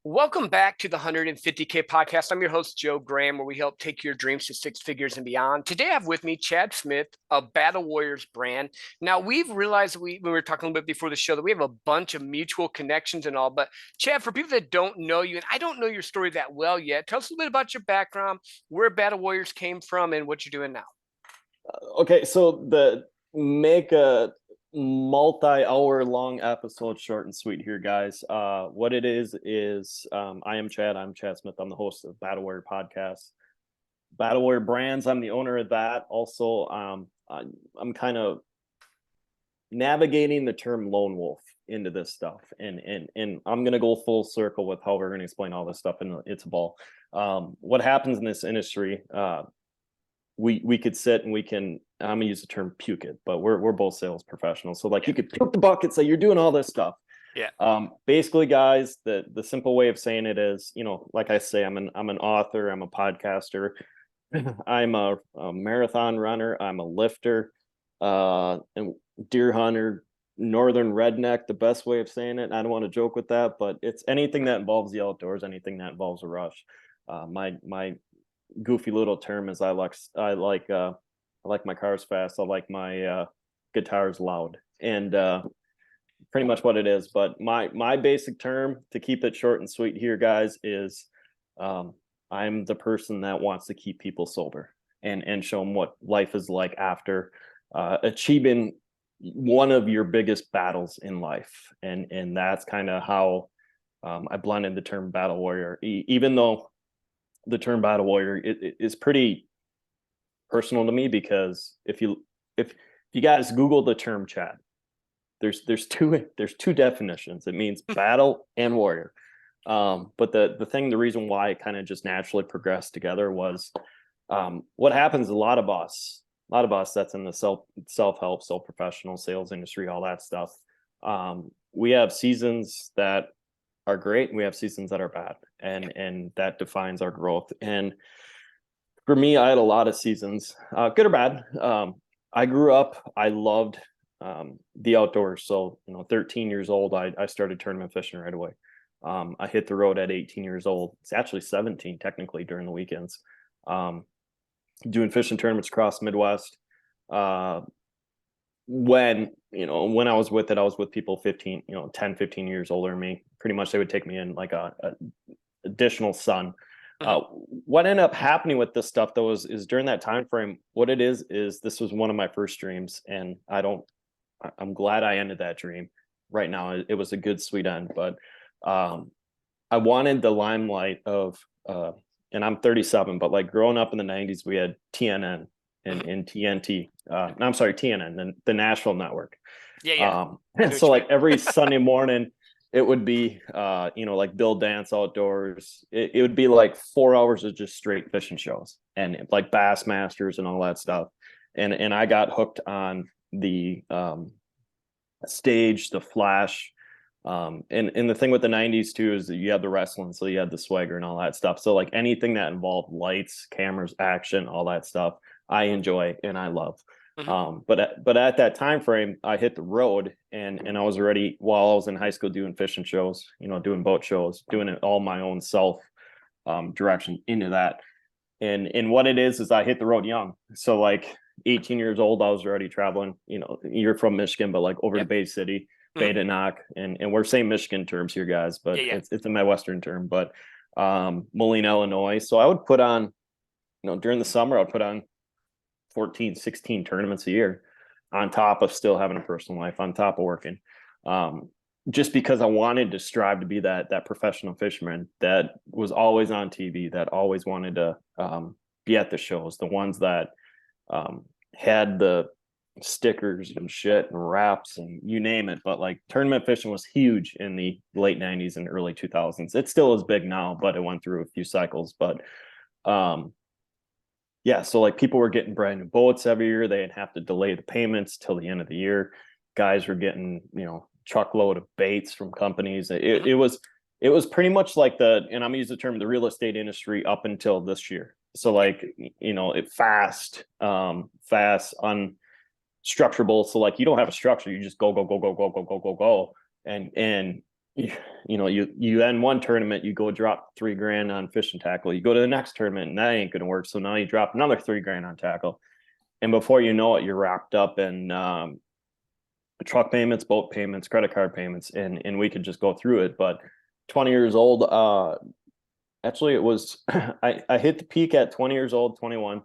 Welcome back to the 150K podcast. I'm your host, Joe Graham, where we help take your dreams to six figures and beyond. Today, I have with me Chad Smith of Battle Warriors brand. Now, we've realized when we were talking a little bit before the show that we have a bunch of mutual connections and all. But Chad, for people that don't know you, and I don't know your story that well yet, tell us a little bit about your background, where Battle Warriors came from, and what you're doing now. Okay, so the make a multi-hour long episode short and sweet here, guys. What it is I am Chad. I'm Chad Smith. I'm the host of Battle Warrior Podcast. Battle Warrior Brands. I'm the owner of that. Also, I'm kind of navigating the term lone wolf into this stuff, and I'm gonna go full circle with how we're gonna explain all this stuff in It's a Ball. What happens in this industry? We could sit and we can, I'm gonna use the term puke it, but we're both sales professionals. So like you could puke the bucket, say you're doing all this stuff. Yeah. Basically, guys, the simple way of saying it is, like I say, I'm an author, I'm a podcaster, I'm a marathon runner, I'm a lifter, and deer hunter, northern redneck, the best way of saying it. I don't want to joke with that, but it's anything that involves the outdoors, anything that involves a rush. My goofy little term is I like my cars fast. I like my guitars loud, and pretty much what it is. But my basic term, to keep it short and sweet here, guys, is I'm the person that wants to keep people sober and show them what life is like after achieving one of your biggest battles in life, and that's kind of how I blended the term battle warrior, even though the term battle warrior is pretty personal to me, because if you guys Google the term, Chad, there's two definitions. It means battle and warrior. But the reason why it kind of just naturally progressed together was what happens. A lot of us that's in the self-help, professional sales industry, all that stuff. We have seasons that are great, and we have seasons that are bad, and that defines our growth. And for me, I had a lot of seasons, good or bad. I grew up, I loved the outdoors. So 13 years old, I started tournament fishing right away. I hit the road at 18 years old. It's actually 17 technically during the weekends, doing fishing tournaments across the Midwest. When I was with it, I was with people 15 10 15 years older than me. Pretty much they would take me in like a additional son. What ended up happening with this stuff though is during that time frame, what it is this was one of my first dreams, and I'm glad I ended that dream right now. It was a good sweet end, but I wanted the limelight of and I'm 37, but like growing up in the 90s, we had TNN and TNT. I'm sorry, TNN, the national network. Yeah. So like every Sunday morning, it would be, like Bill Dance Outdoors. It would be like 4 hours of just straight fishing shows and like Bassmasters and all that stuff. And I got hooked on the stage, the flash. And the thing with the 90s too is that you had the wrestling, so you had the swagger and all that stuff. So like anything that involved lights, cameras, action, all that stuff, I enjoy and I love. But at that time frame, I hit the road, and I was already, while I was in high school, doing fishing shows, doing boat shows, doing it all my own self direction into that. And what it is I hit the road young. So like 18 years old, I was already traveling. You're from Michigan, but like over to Bay City, Badenoch, and we're saying Michigan terms here, guys, but it's a Midwestern term, but Moline, Illinois. So I would put on, during the summer, I'd put on 14, 16 tournaments a year, on top of still having a personal life, on top of working. Just because I wanted to strive to be that professional fisherman that was always on TV, that always wanted to be at the shows, the ones that had the stickers and shit and wraps and you name it. But like tournament fishing was huge in the late 90s and early 2000s. It still is big now, but it went through a few cycles. But so like people were getting brand new boats every year. They'd have to delay the payments till the end of the year. Guys were getting, truckload of baits from companies. It was pretty much like and I'm gonna use the term, the real estate industry up until this year. So like, fast, unstructurable. So like you don't have a structure, you just go. And you end one tournament, you go drop $3,000 on fishing tackle. You go to the next tournament, and that ain't gonna work. So now you drop another $3,000 on tackle, and before you know it, you're wrapped up in truck payments, boat payments, credit card payments, and we could just go through it. But 20 years old, actually, it was I hit the peak at 20 years old, 21.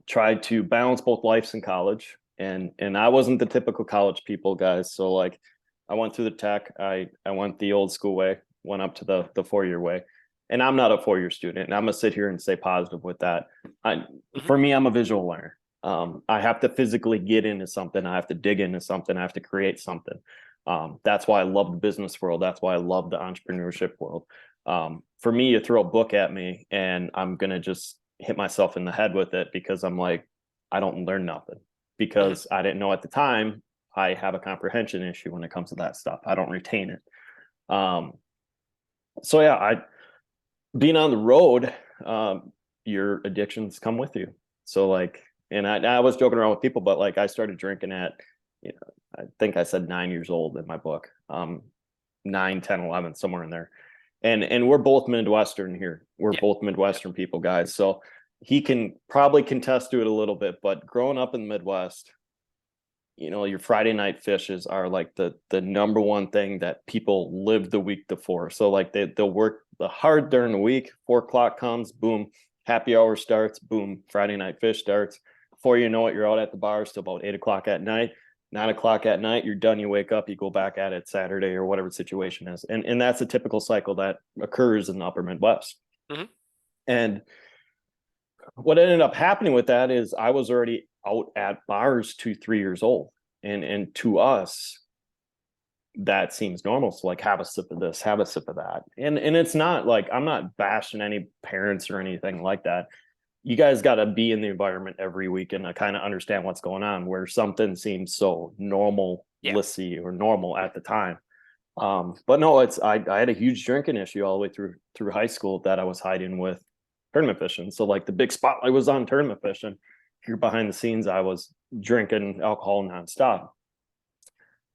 Tried to balance both lives in college, and I wasn't the typical college people, guys. So like, I went through the tech. I went the old school way, went up to the 4-year way, and I'm not a 4-year student. And I'm gonna sit here and stay positive with that. For me, I'm a visual learner. I have to physically get into something. I have to dig into something. I have to create something. That's why I love the business world. That's why I love the entrepreneurship world. For me, you throw a book at me, and I'm gonna just hit myself in the head with it because I'm like, I don't learn nothing because I didn't know at the time. I have a comprehension issue when it comes to that stuff. I don't retain it. So yeah, being on the road, your addictions come with you. So like, and I was joking around with people, but like I started drinking at, I think I said 9 years old in my book, 9, 10, 11, somewhere in there. And we're both Midwestern here. We're both Midwestern people, guys. So he can probably contest to it a little bit, but growing up in the Midwest, your Friday night fishes are like the number one thing that people live the week before. So like they'll work the hard during the week. 4 o'clock comes, boom, happy hour starts, boom, Friday night fish starts. Before you know it, you're out at the bars till about 8 o'clock at night. 9 o'clock at night, you're done, you wake up, you go back at it Saturday or whatever the situation is. And that's a typical cycle that occurs in the upper Midwest. And what ended up happening with that is I was already out at bars 2, 3 years old. And to us, that seems normal. So like, have a sip of this, have a sip of that. And it's not like, I'm not bashing any parents or anything like that. You guys got to be in the environment every weekend to kind of understand what's going on, where something seems so normal, or normal at the time. But no, I had a huge drinking issue all the way through high school that I was hiding with tournament fishing. So like the big spotlight was on tournament fishing. Here behind the scenes, I was drinking alcohol nonstop.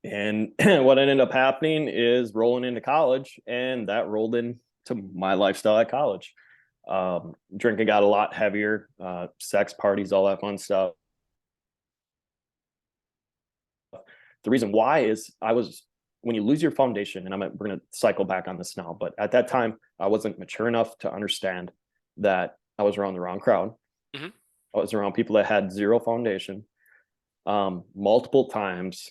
And what ended up happening is rolling into college, and that rolled into my lifestyle at college. Drinking got a lot heavier, sex, parties, all that fun stuff. The reason why is when you lose your foundation, and we're going to cycle back on this now, but at that time, I wasn't mature enough to understand that I was around the wrong crowd. I was around people that had zero foundation. Multiple times,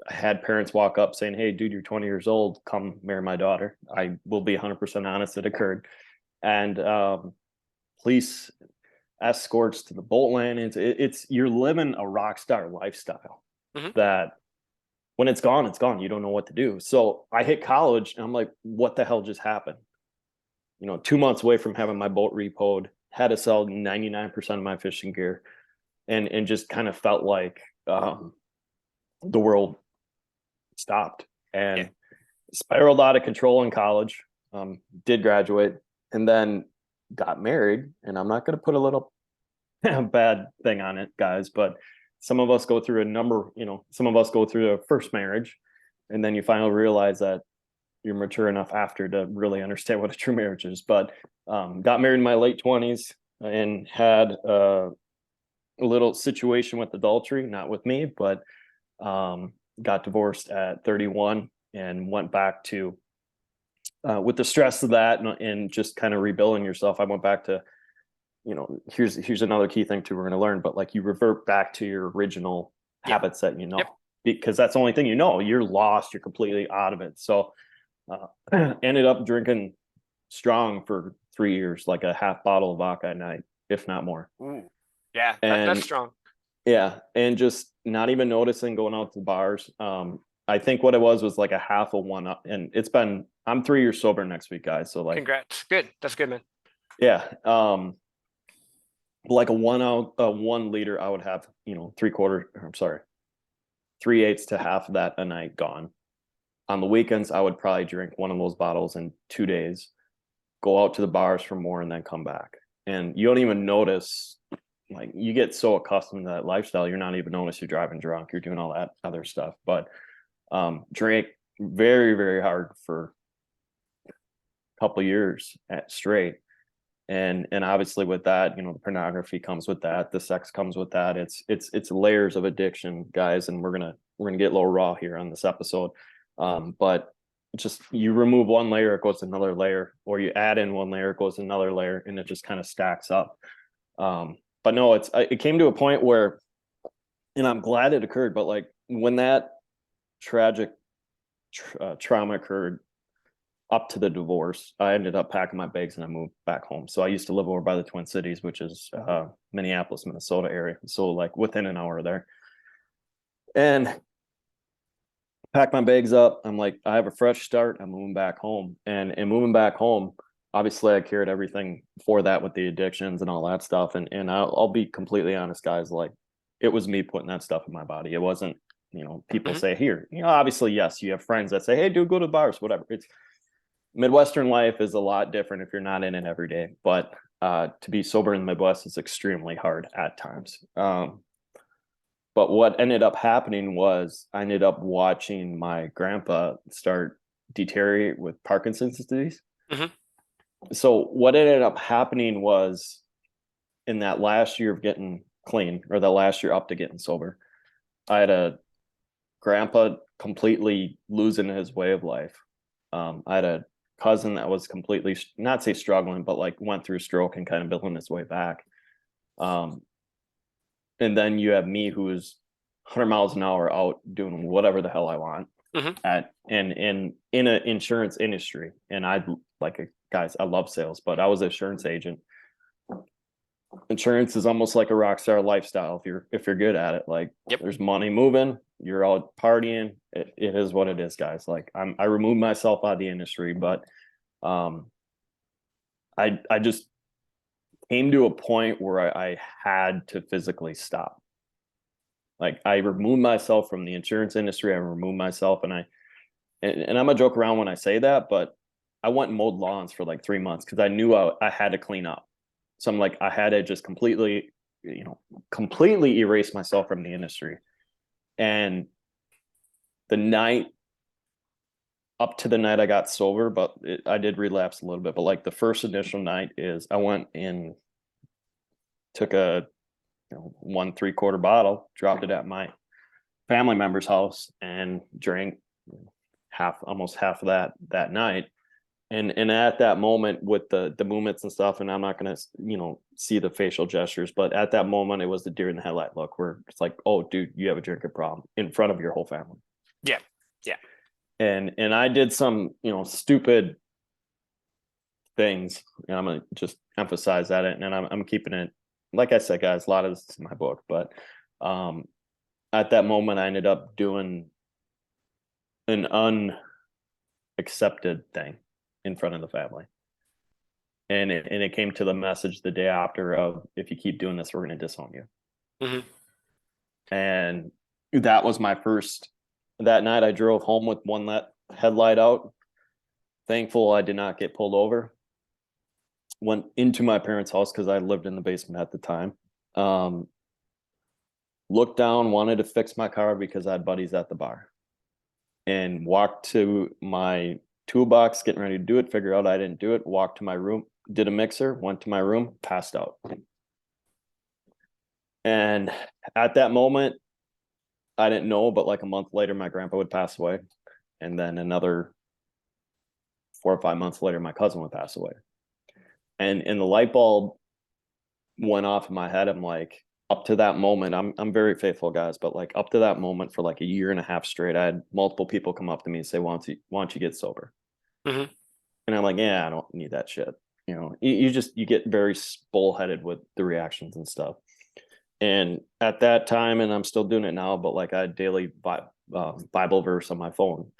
I had parents walk up saying, "Hey, dude, you're 20 years old. Come marry my daughter." I will be 100% honest, it occurred. And police escorts to the boat landings. You're living a rock star lifestyle that when it's gone, it's gone. You don't know what to do. So I hit college, and I'm like, what the hell just happened? 2 months away from having my boat repoed, had to sell 99% of my fishing gear, and just kind of felt like the world stopped, and spiraled out of control in college. Did graduate, and then got married. And I'm not going to put a little bad thing on it, guys, but some of us go through some of us go through a first marriage, and then you finally realize that you're mature enough after to really understand what a true marriage is. But got married in my late 20s and had a little situation with adultery, not with me, but got divorced at 31 and went back to with the stress of that and just kind of rebuilding yourself. I went back to, here's another key thing too we're going to learn, but like, you revert back to your original habits that because that's the only thing you're lost, you're completely out of it. So ended up drinking strong for 3 years, like a half bottle of vodka a night, if not more. Ooh. Yeah, that's strong. Yeah, and just not even noticing, going out to the bars. I think what it was like a half of one up, and I'm 3 years sober next week, guys. So like, congrats. Good. That's good, man. Yeah. Like a 1 liter, I would have, 3/8 to half of that a night gone. On the weekends, I would probably drink one of those bottles in 2 days, go out to the bars for more, and then come back. And you don't even notice, like you get so accustomed to that lifestyle, you're not even notice you're driving drunk, you're doing all that other stuff. But drank very, very hard for a couple years at straight. And obviously with that, the pornography comes with that, the sex comes with that. It's layers of addiction, guys, and we're gonna get a little raw here on this episode. But just you remove one layer, it goes to another layer, or you add in one layer, it goes to another layer, and it just kind of stacks up. But no, it came to a point where, and I'm glad it occurred, but like when that tragic trauma occurred up to the divorce, I ended up packing my bags and I moved back home. So I used to live over by the Twin Cities, which is Minneapolis, Minnesota area. So like within an hour there. And pack my bags up. I'm like, I have a fresh start. I'm moving back home. And moving back home, obviously I carried everything for that with the addictions and all that stuff. And I'll be completely honest, guys, like it was me putting that stuff in my body. It wasn't, people say here, obviously, yes, you have friends that say, hey, dude, go to the bars, whatever. It's Midwestern life is a lot different if you're not in it every day. But to be sober in the Midwest is extremely hard at times. But what ended up happening was I ended up watching my grandpa start deteriorate with Parkinson's disease. Mm-hmm. So what ended up happening was in that last year of getting clean, or the last year up to getting sober, I had a grandpa completely losing his way of life. I had a cousin that was completely, not say struggling, but like went through stroke and kind of building his way back. And then you have me who is 100 miles an hour out doing whatever the hell I want in an insurance industry. And guys, I love sales, but I was an insurance agent. Insurance is almost like a rock star lifestyle if you're good at it. Like there's money moving, you're out partying. It is what it is, guys. Like I removed myself out of the industry, but I just came to a point where I had to physically stop. Like I removed myself from the insurance industry. I removed myself, and I'm gonna joke around when I say that, but I went and mowed lawns for like 3 months because I knew I had to clean up. So I'm like, I had to just completely erase myself from the industry. And the night up to the night I got sober, but I did relapse a little bit. But like the first initial night is I went and took a 1 3/4 bottle, dropped it at my family member's house, and drank almost half of that night. And at that moment with the movements and stuff, and I'm not gonna see the facial gestures, but at that moment it was the deer in the headlight look where it's like, oh dude, you have a drinking problem in front of your whole family. Yeah. Yeah. And I did some stupid things, and I'm gonna just emphasize that, and I'm keeping it, like I said, guys, a lot of this is in my book, but at that moment I ended up doing an unaccepted thing in front of the family. And it came to the message the day after of, if you keep doing this, we're going to disown you. Mm-hmm. And that was my first, that night I drove home with one headlight out. Thankful I did not get pulled over. Went into my parents' house because I lived in the basement at the time. Looked down, wanted to fix my car because I had buddies at the bar. And walked to my toolbox, getting ready to do it, figure out I didn't do it, walked to my room, did a mixer, went to my room, passed out. And at that moment, I didn't know, but like a month later, my grandpa would pass away. And then another 4 or 5 months later, my cousin would pass away. And the light bulb went off in my head. I'm like, up to that moment, I'm very faithful, guys, but like up to that moment for like a year and a half straight, I had multiple people come up to me and say, why don't you get sober? Mm-hmm. And I'm like, yeah, I don't need that shit. You get very bullheaded with the reactions and stuff. And at that time, and I'm still doing it now, but like I had daily Bible verse on my phone,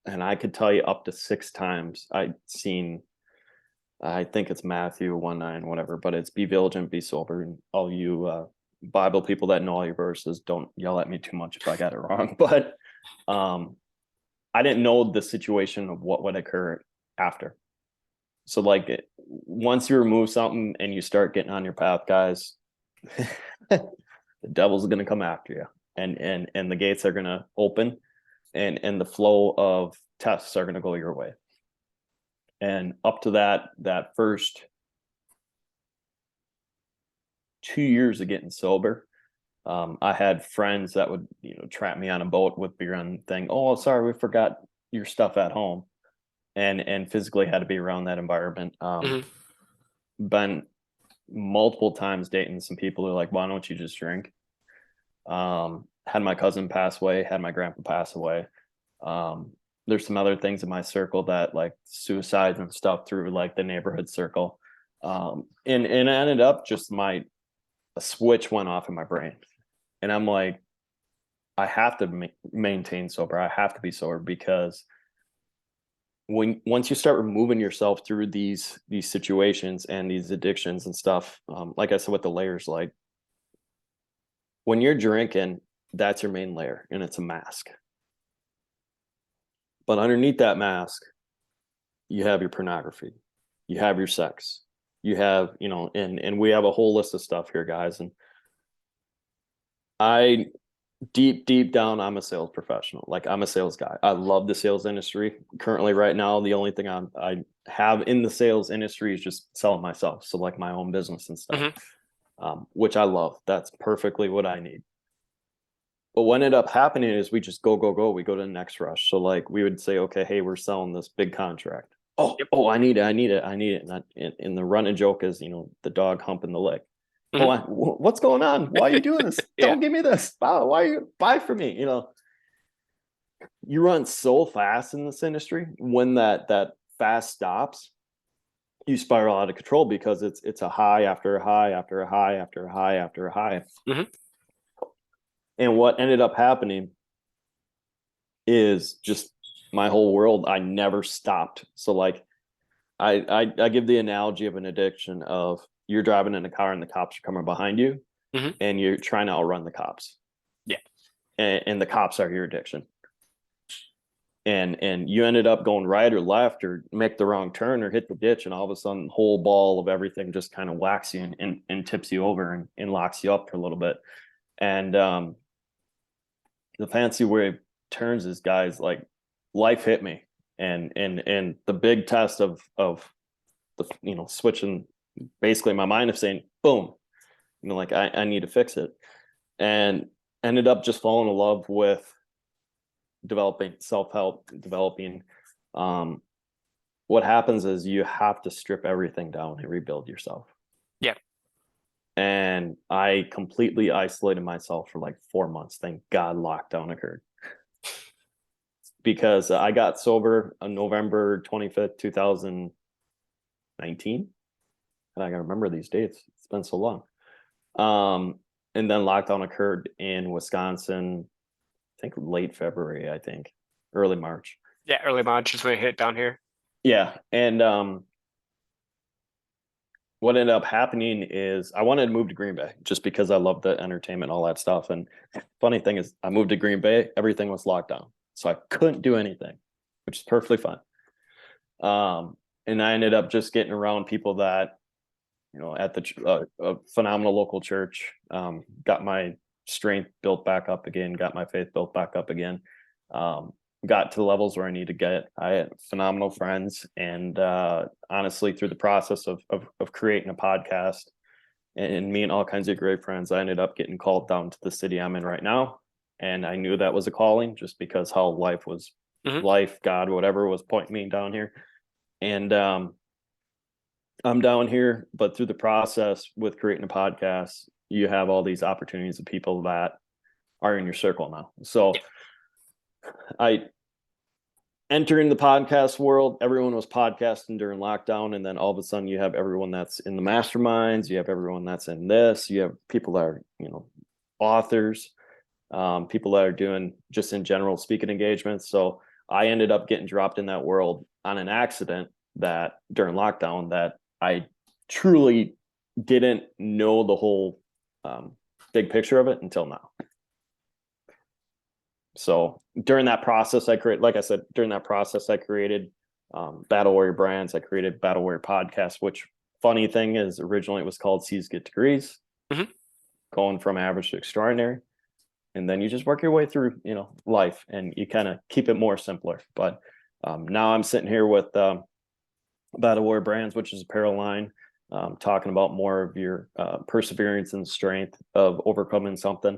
and I could tell you up to 6 times I'd seen, I think it's Matthew 1:9, whatever, but it's be vigilant, be sober. And all you Bible people that know all your verses, don't yell at me too much if I got it wrong. But I didn't know the situation of what would occur after. So like once you remove something and you start getting on your path, guys, the devil's going to come after you, and the gates are going to open, and the flow of tests are going to go your way. And up to that first 2 years of getting sober, I had friends that would, trap me on a boat with beer and thing. Oh, sorry, we forgot your stuff at home, and physically had to be around that environment. Been multiple times dating some people who are like, why don't you just drink? Had my cousin pass away, had my grandpa pass away. There's some other things in my circle that like suicides and stuff through like the neighborhood circle. And it ended up just a switch went off in my brain. And I'm like, I have to maintain sober. I have to be sober, because once you start removing yourself through these situations and these addictions and stuff, like I said, with the layers, like when you're drinking, that's your main layer, and it's a mask. But underneath that mask, you have your pornography, you have your sex, you have, and we have a whole list of stuff here, guys. And I deep down, I'm a sales professional. Like, I'm a sales guy. I love the sales industry. Currently, right now, the only thing I have in the sales industry is just selling myself. So like my own business and stuff, which I love. That's perfectly what I need. But what ended up happening is we just go. We go to the next rush. So like we would say, okay, hey, we're selling this big contract. Oh, I need it. And the running joke is, the dog humping the leg. What's going on? Why are you doing this? Don't give me this. Wow, why are you buy from me? You run so fast in this industry. When that fast stops, you spiral out of control, because it's a high after a high after a high after a high after a high. And what ended up happening is just my whole world. I never stopped. So like I give the analogy of an addiction of, you're driving in a car and the cops are coming behind you, and you're trying to outrun the cops. Yeah. And the cops are your addiction. And you ended up going right or left, or make the wrong turn, or hit the ditch, and all of a sudden, the whole ball of everything just kind of whacks you and tips you over and locks you up for a little bit. And the fancy way of turns is, guys, like, life hit me, and the big test of the switching basically my mind of saying, boom, like I need to fix it, and ended up just falling in love with developing self-help, developing. What happens is you have to strip everything down and rebuild yourself. Yeah. And I completely isolated myself for like 4 months. Thank God lockdown occurred. Because I got sober on November 25th, 2019. And I gotta remember these dates. It's been so long. And then lockdown occurred in Wisconsin, I think late February, early March. Yeah, early March is when it hit down here. Yeah. And what ended up happening is I wanted to move to Green Bay just because I love the entertainment and all that stuff. And funny thing is, I moved to Green Bay, everything was locked down. So I couldn't do anything, which is perfectly fine. And I ended up just getting around people that, at the a phenomenal local church, got my strength built back up again, got my faith built back up again, got to the levels where I need to get. I had phenomenal friends, and honestly, through the process of creating a podcast and meeting all kinds of great friends, I ended up getting called down to the city I'm in right now. And I knew that was a calling, just because how life was, life, God, whatever was pointing me down here. And I'm down here, but through the process with creating a podcast, you have all these opportunities of people that are in your circle now. So I entering the podcast world, everyone was podcasting during lockdown. And then all of a sudden you have everyone that's in the masterminds, you have everyone that's in this, you have people that are, authors, people that are doing just in general speaking engagements. So I ended up getting dropped in that world on an accident, that during lockdown, that I truly didn't know the whole big picture of it until now. So during that process, like I said, during that process, I created Battle Warrior Brands. I created Battle Warrior Podcast, which, funny thing is, originally it was called C's Get Degrees. going from average to extraordinary. And then you just work your way through, life, and you kind of keep it more simpler. But now I'm sitting here with Battle Warrior Brands, which is apparel line, talking about more of your perseverance and strength of overcoming something.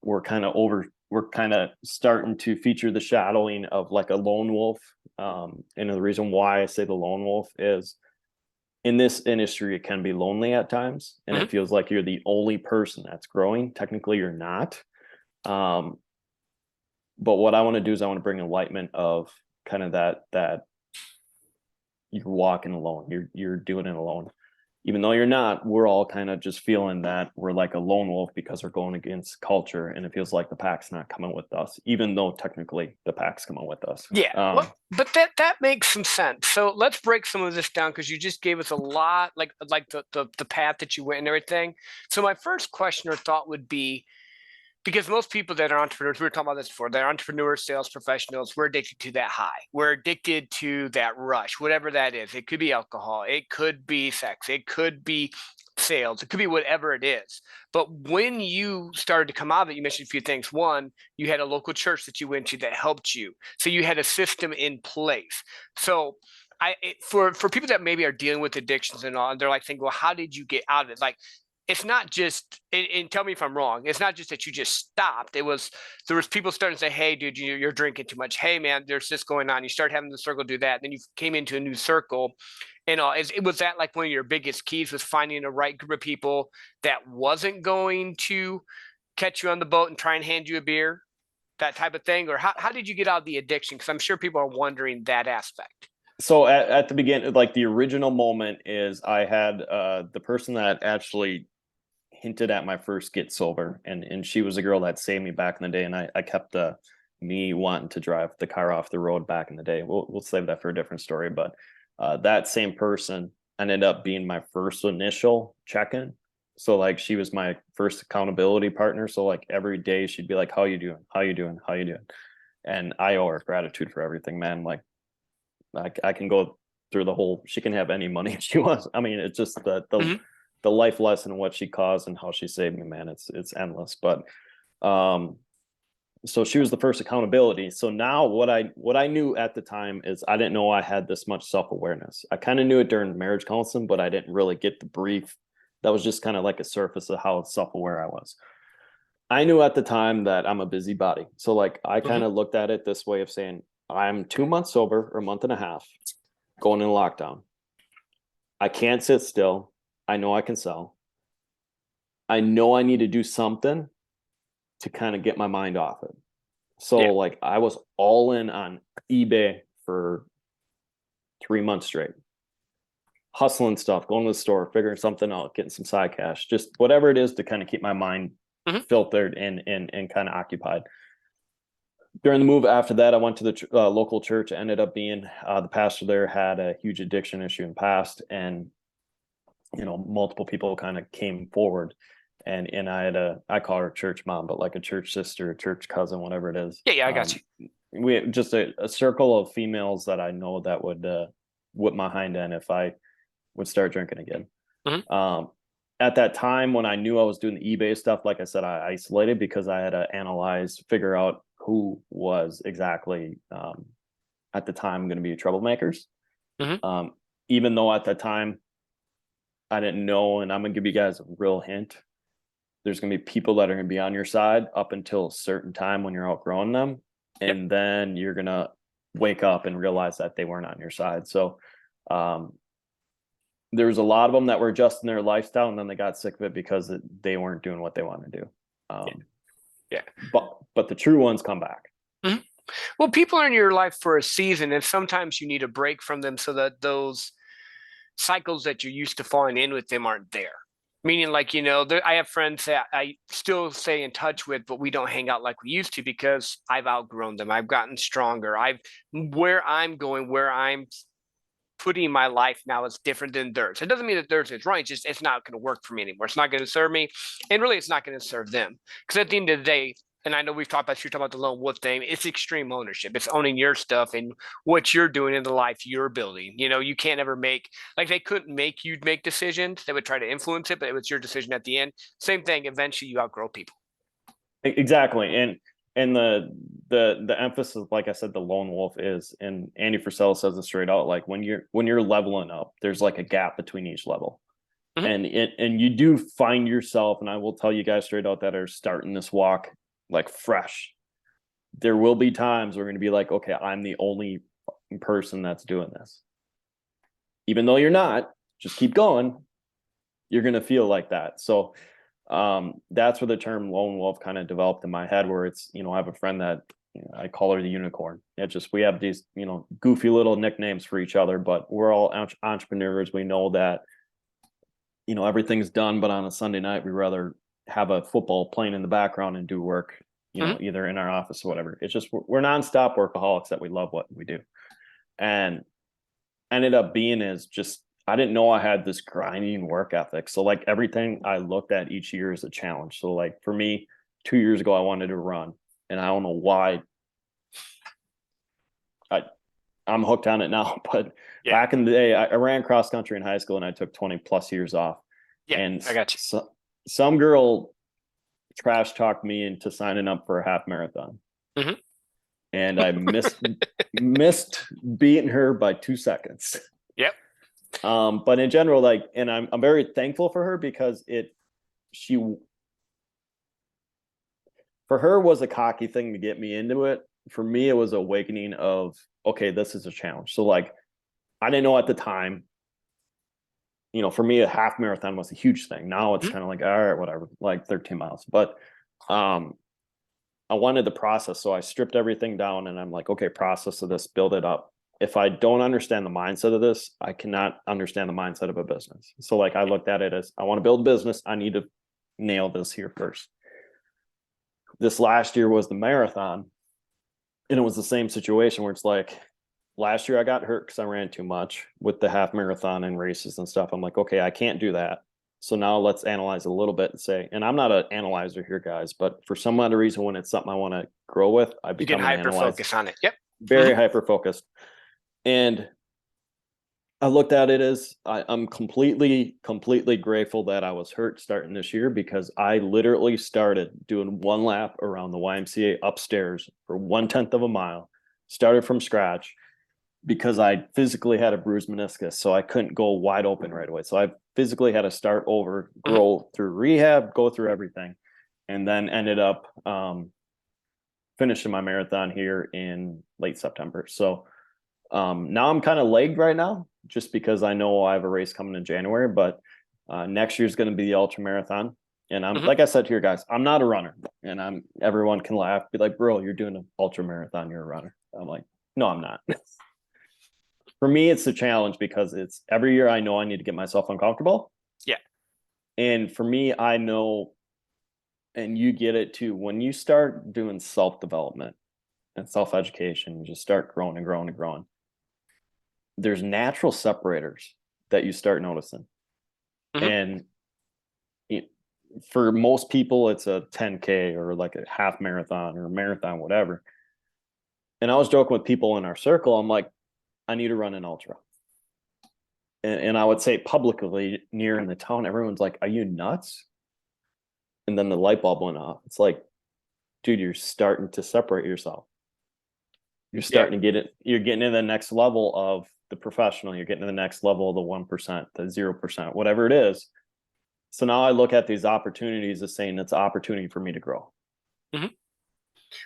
We're kind of starting to feature the shadowing of like a lone wolf. And the reason why I say the lone wolf is in this industry, it can be lonely at times, and it feels like you're the only person that's growing. Technically, you're not. But what I want to do is I want to bring enlightenment of kind of that you're walking alone, you're doing it alone. Even though you're not, we're all kind of just feeling that we're like a lone wolf because we're going against culture, and it feels like the pack's not coming with us, even though technically the pack's coming with us. Yeah, but that makes some sense. So let's break some of this down, because you just gave us a lot, like the path that you went and everything. So my first question or thought would be, because most people that are entrepreneurs, we were talking about this before, they're entrepreneurs, sales professionals, we're addicted to that high. We're addicted to that rush, whatever that is. It could be alcohol, it could be sex, it could be sales, it could be whatever it is. But when you started to come out of it, you mentioned a few things. One, you had a local church that you went to that helped you. So you had a system in place. So for people that maybe are dealing with addictions and all, and they're like thinking, well, how did you get out of it? Like, it's not just, and tell me if I'm wrong, it's not just that you just stopped. There was people starting to say, hey, dude, you're drinking too much. Hey, man, there's this going on. You start having the circle do that. Then you came into a new circle. And it was that like one of your biggest keys was finding a right group of people that wasn't going to catch you on the boat and try and hand you a beer, that type of thing? Or how did you get out of the addiction? Because I'm sure people are wondering that aspect. So at the beginning, like the original moment is I had the person that actually hinted at my first get sober, and she was a girl that saved me back in the day, and I kept me wanting to drive the car off the road back in the day. We'll save that for a different story, but that same person ended up being my first initial check-in. So like she was my first accountability partner. So like every day she'd be like, how you doing, how you doing, how you doing? And I owe her gratitude for everything, man. Like I can go through the whole, she can have any money she wants. I mean, it's just the life lesson, what she caused and how she saved me, man. It's endless. But so she was the first accountability. So now what I knew at the time is I didn't know I had this much self-awareness. I kind of knew it during marriage counseling, but I didn't really get the brief. That was just kind of like a surface of how self-aware I was. I knew at the time that I'm a busybody. So like I kind of looked at it this way of saying, I'm 2 months sober, or a month and a half, going in lockdown. I can't sit still. I know I can sell. I know I need to do something to kind of get my mind off it. So like I was all in on eBay for 3 months straight, hustling stuff, going to the store, figuring something out, getting some side cash, just whatever it is to kind of keep my mind filtered and kind of occupied. During the move after that, I went to the local church. It ended up being the pastor there had a huge addiction issue in the past, and multiple people kind of came forward, and I had I call her church mom, but like a church sister, a church cousin, whatever it is. Yeah, I got you. We just a circle of females that I know that would whip my hind end if I would start drinking again. At that time, when I knew I was doing the eBay stuff, like I said, I isolated because I had to analyze, figure out who was exactly at the time going to be troublemakers. Even though at that time I didn't know, and I'm going to give you guys a real hint. There's going to be people that are going to be on your side up until a certain time when you're outgrowing them. And then you're going to wake up and realize that they weren't on your side. So there's a lot of them that were adjusting their lifestyle, and then they got sick of it because they weren't doing what they wanted to do. But the true ones come back. Well, people are in your life for a season, and sometimes you need a break from them so that those cycles that you're used to falling in with them aren't there. Meaning, like, I have friends that I still stay in touch with, but we don't hang out like we used to because I've outgrown them. I've gotten stronger. Where I'm going, where I'm putting my life now is different than theirs. It doesn't mean that theirs is wrong. It's just, it's not going to work for me anymore. It's not going to serve me. And really, it's not going to serve them. Because at the end of the day, and I know we've talked about you're talking about the lone wolf thing. It's extreme ownership. It's owning your stuff and what you're doing in the life you're building. You can't ever make like they couldn't make you make decisions. They would try to influence it, but it was your decision at the end. Same thing. Eventually, you outgrow people. Exactly. And the emphasis, like I said, the lone wolf is, and Andy Frisella says it straight out, like when you're leveling up, there's like a gap between each level. Mhm. And you do find yourself, and I will tell you guys straight out that are starting this walk like fresh. There will be times we're going to be like, okay, I'm the only person that's doing this. Even though you're not, just keep going. You're going to feel like that. So that's where the term lone wolf kind of developed in my head, where it's, I have a friend that, I call her the unicorn. It just, we have these, goofy little nicknames for each other, but we're all entrepreneurs. We know that, everything's done, but on a Sunday night, we rather have a football playing in the background and do work, Mhm. either in our office or whatever. It's just, we're nonstop workaholics that we love what we do. And ended up being is just, I didn't know I had this grinding work ethic. So like everything I looked at each year is a challenge. So like for me, 2 years ago, I wanted to run, and I don't know why I'm hooked on it now, but Yeah. back in the day, I ran cross country in high school and I took 20 plus years off. Yeah. And I got you. some girl trash talked me into signing up for a half marathon. Mhm. And I missed beating her by 2 seconds. Yep. But in general, like, and I'm very thankful for her because she for her was a cocky thing to get me into it. For me, it was awakening of, okay, this is a challenge. So like, I didn't know at the time, for me, a half marathon was a huge thing. Now it's Mhm. kind of like, all right, whatever, like 13 miles. But um, I wanted the process. So I stripped everything down and I'm like, okay, process of this, build it up. If I don't understand the mindset of this, I cannot understand the mindset of a business. So like I looked at it as, I want to build a business. I need to nail this here first. This last year was the marathon. And it was the same situation where it's like, last year I got hurt because I ran too much with the half marathon and races and stuff. I'm like, okay, I can't do that. So now let's analyze a little bit and say, and I'm not an analyzer here, guys, but for some other reason, when it's something I want to grow with, I You can become an hyper analyzer, focus on it. Yep. very Mhm. hyper focused. And I looked at it as I'm completely grateful that I was hurt starting this year, because I literally started doing one lap around the YMCA upstairs for 1/10 of a mile, started from scratch because I physically had a bruised meniscus. So I couldn't go wide open right away. So I physically had to start over, Mhm. grow through rehab, go through everything, and then ended up finishing my marathon here in late September. So now I'm kind of lagged right now just because I know I have a race coming in January, but next year's going to be the ultra marathon. And I'm, Mhm. like I said here, guys, I'm not a runner, and everyone can laugh, be like, bro, you're doing an ultra marathon, you're a runner. I'm like, no, I'm not. For me, it's a challenge because it's every year I know I need to get myself uncomfortable. Yeah. And for me, I know, and you get it too, when you start doing self development and self education, you just start growing and growing and growing. There's natural separators that you start noticing. Mhm. And it, for most people, it's a 10K or like a half marathon or a marathon, whatever. And I was joking with people in our circle. I'm like, I need to run an ultra. And I would say publicly near in the town, everyone's like, are you nuts? And then the light bulb went off. It's like, dude, you're starting to separate yourself. You're Yeah. starting to get it. You're getting to the next level of the professional. You're getting to the next level of the 1%, the 0%, whatever it is. So now I look at these opportunities as saying it's an opportunity for me to grow. Mhm.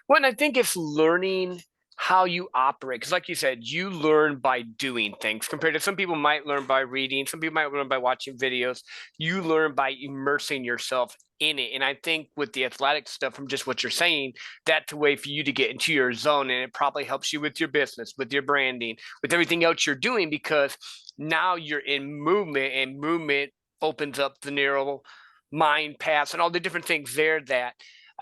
Well, and I think it's learning how you operate. Because, like you said, you learn by doing things compared to some people might learn by reading, some people might learn by watching videos. You learn by immersing yourself in it. And I think with the athletic stuff, from just what you're saying, that's a way for you to get into your zone. And it probably helps you with your business, with your branding, with everything else you're doing, because now you're in movement, and movement opens up the neural mind paths and all the different things there that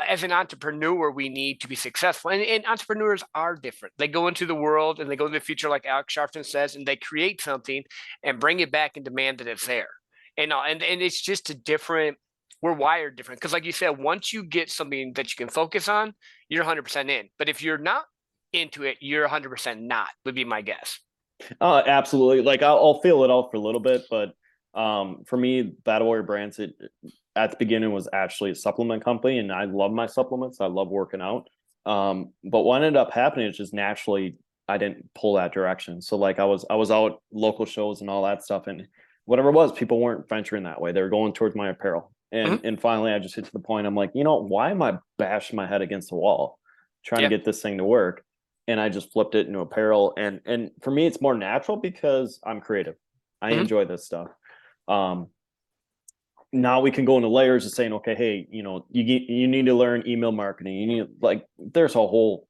as an entrepreneur we need to be successful, and entrepreneurs are different. They go into the world and they go to the future, like Alex Sharpton says, and they create something and bring it back and demand that it's there. And it's just a different we're wired different. Because like you said, once you get something that you can focus on, you're 100% in. But if you're not into it, you're 100% not, would be my guess. Absolutely. Like I'll feel it out for a little bit, but for me, Battle Warrior Brands, it at the beginning was actually a supplement company, and I love my supplements. I love working out. But what ended up happening is just naturally I didn't pull that direction. So like I was out local shows and all that stuff, and whatever it was, people weren't venturing that way. They were going towards my apparel. And Mhm. and finally I just hit to the point, I'm like, why am I bashing my head against the wall trying to Yeah. get this thing to work? And I just flipped it into apparel. And for me, it's more natural because I'm creative. I Mhm. enjoy this stuff. Um, Now we can go into layers of saying, okay, hey, you need to learn email marketing. You need like there's a whole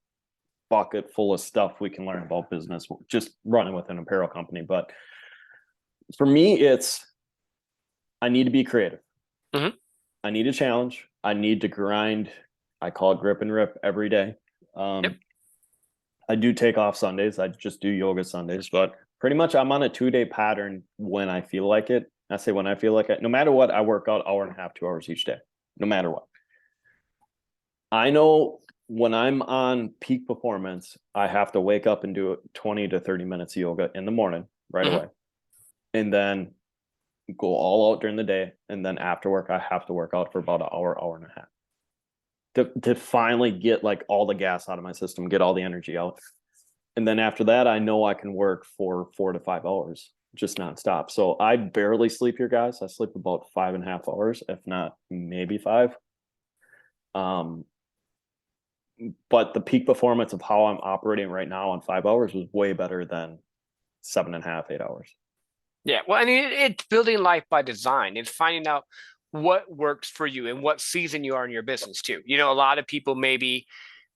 bucket full of stuff we can learn about business just running with an apparel company. But for me, it's I need to be creative. Mhm. I need a challenge. I need to grind. I call it grip and rip every day. Yep. Um, I do take off Sundays. I just do yoga Sundays, but pretty much I'm on a 2 day pattern when I feel like it. I say when I feel like it. No matter what, I work out hour and a half, 2 hours each day. No matter what. I know when I'm on peak performance, I have to wake up and do 20 to 30 minutes of yoga in the morning right Mhm. away. And then go all out during the day. And then after work, I have to work out for about an hour, hour and a half to finally get like all the gas out of my system, get all the energy out. And then after that, I know I can work for 4 to 5 hours just nonstop. So I barely sleep here, guys. I sleep about 5.5 hours, if not maybe five. Um, but the peak performance of how I'm operating right now on 5 hours was way better than 7.5, 8 hours. Yeah. Well, I mean, it's building life by design. It's finding out what works for you and what season you are in your business too. A lot of people maybe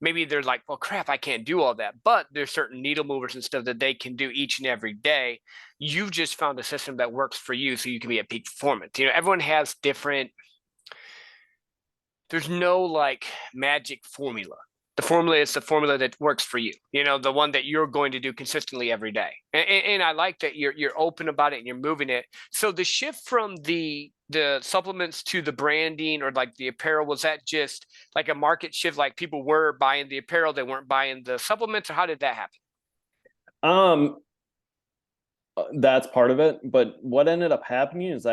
they're like, well, crap, I can't do all that. But there's certain needle movers and stuff that they can do each and every day. You've just found a system that works for you so you can be at peak performance. Everyone has different, there's no like magic formula. The formula is the formula that works for you, the one that you're going to do consistently every day. And I like that you're open about it and you're moving it. So the shift from the supplements to the branding or like the apparel, was that just like a market shift? Like people were buying the apparel, they weren't buying the supplements, or how did that happen? Um, that's part of it. But what ended up happening is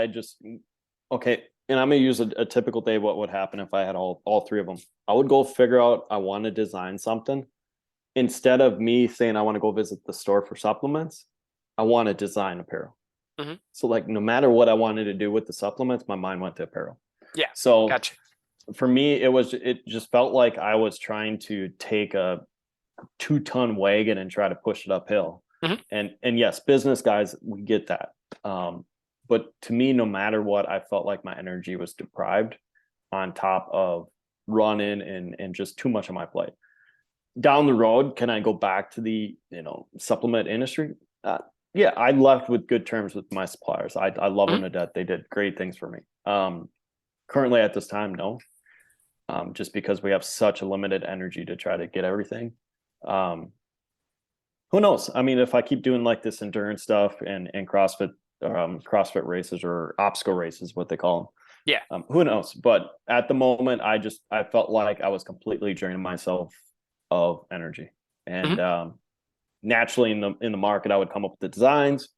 okay, and I'm gonna use a typical day. What would happen if I had all three of them? I would go figure out I want to design something instead of me saying I want to go visit the store for supplements. I want to design apparel. Hmm. So like no matter what I wanted to do with the supplements, my mind went to apparel. Yeah, So gotcha. for me, it just felt like I was trying to take a 2 ton wagon and try to push it uphill. Hmm. And yes, business guys, we get that. But to me, no matter what, I felt like my energy was deprived on top of running and just too much on my plate. Down the road, can I go back to the supplement industry? Yeah, I left with good terms with my suppliers. I love them Hmm. to death. They did great things for me. Currently at this time, no, just because we have such a limited energy to try to get everything. Um, who knows? I mean, if I keep doing like this endurance stuff and CrossFit races or obstacle races, what they call Yeah. them, who knows? But at the moment, I felt like I was completely draining myself of energy, and Hmm. naturally in the market, I would come up with the designs.